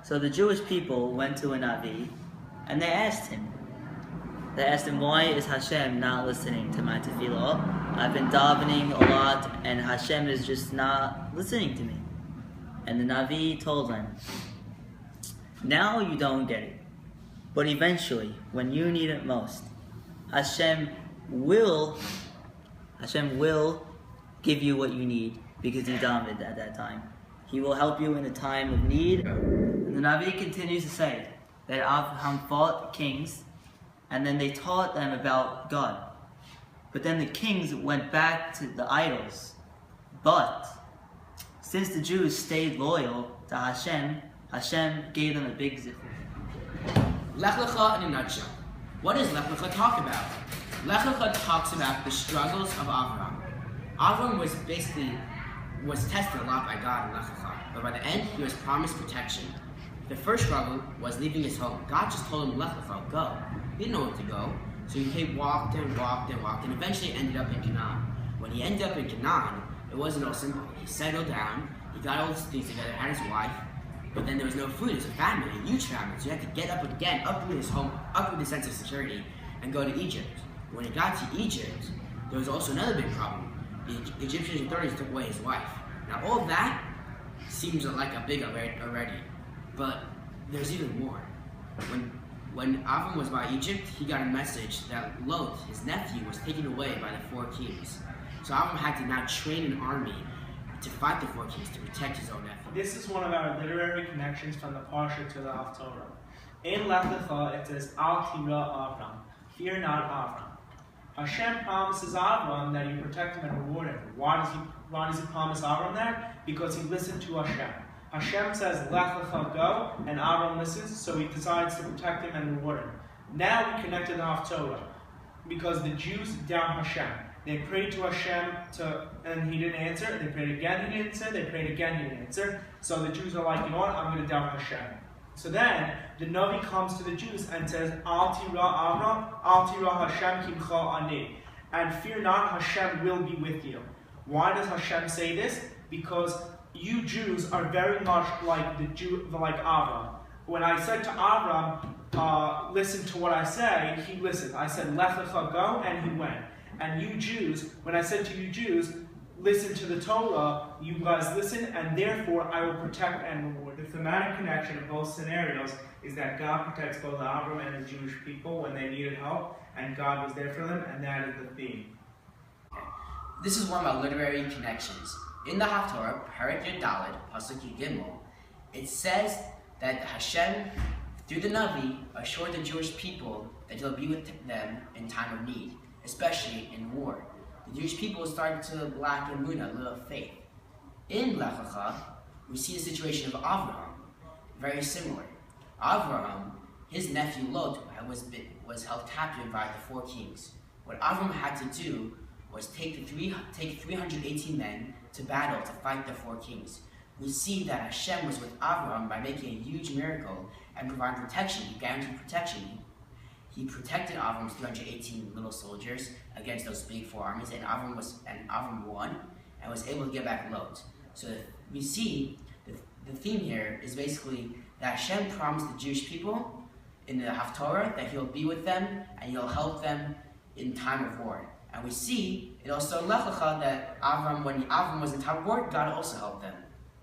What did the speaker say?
So the Jewish people went to a navi and they asked him, why is Hashem not listening to my tefillah? I've been davening a lot and Hashem is just not listening to me. And the navi told them, now you don't get it, but eventually, when you need it most, Hashem will give you what you need because you davened at that time. He will help you in the time of need. And the navi continues to say that Abraham fought kings and then they taught them about God. But then the kings went back to the idols. But since the Jews stayed loyal to Hashem, Hashem gave them a big zikr. Lech Lecha in a nutshell. What does Lech Lecha talk about? Lech Lecha talks about the struggles of Avram. Avram was tested a lot by God in Lech Lecha, but by the end he was promised protection. The first struggle was leaving his home. God just told him, Lech Lecha, go. He didn't know where to go, so he walked and walked and walked, and eventually ended up in Canaan. When he ended up in Canaan, it wasn't all simple. He settled down, he got all his things together, had his wife, but then there was no food. It was a famine, a huge famine, so he had to get up again, up with his home, up with his sense of security, and go to Egypt. When he got to Egypt, there was also another big problem. The Egyptian authorities took away his wife. Now all of that seems like a big already, but there's even more. When Avram was by Egypt, he got a message that Lot, his nephew, was taken away by the 4 kings. So Avram had to now train an army to fight the 4 kings to protect his own nephew. This is one of our literary connections from the Parsha to the Haftorah. In Lech Lecha it says, Al Tira Avram, fear not Avram. Hashem promises Avram that he protect him and reward him. Why does he promise Avram that? Because he listened to Hashem. Hashem says, Lech Lecha, go, and Avram listens, so he decides to protect him and reward him. Now we connect to the Haftorah, because the Jews doubt Hashem. They prayed to Hashem, and he didn't answer. They prayed again, he didn't answer. They prayed again, he didn't answer. So the Jews are like, you know what, I'm going to doubt Hashem. So then, the Navi comes to the Jews and says, Al Tira Avram, Al Tira Hashem Kimcha Ani. And fear not, Hashem will be with you. Why does Hashem say this? Because you Jews are very much like like Avram. When I said to Avram, listen to what I say, he listened. I said, Lech Lecha, go, and he went. And you Jews, when I said to you Jews, listen to the Torah, you guys listen, and therefore I will protect and reward. The thematic connection of both scenarios is that God protects both Avram and the Jewish people when they needed help, and God was there for them, and that is the theme. This is one of my literary connections. In the Haftorah, Perek Yud Daled, Pasuk Yud Gimel, it says that Hashem, through the Navi, assured the Jewish people that he'll be with them in time of need, especially in war. The Jewish people started to lack emunah, little faith. In Lech Lecha, we see the situation of Avraham, very similar. Avraham, his nephew Lot, was held captive by the 4 kings. What Avraham had to do was take 318 men to battle to fight the 4 kings. We see that Hashem was with Avraham by making a huge miracle and providing protection. He guaranteed protection. He protected Avram's 318 little soldiers against those big 4 armies, and Avram won and was able to get back Lot. So we see the theme here is basically that Hashem promised the Jewish people in the Haftorah that he'll be with them and he'll help them in time of war. And we see it also in Lech Lecha that when Avram was in time of war, God also helped them.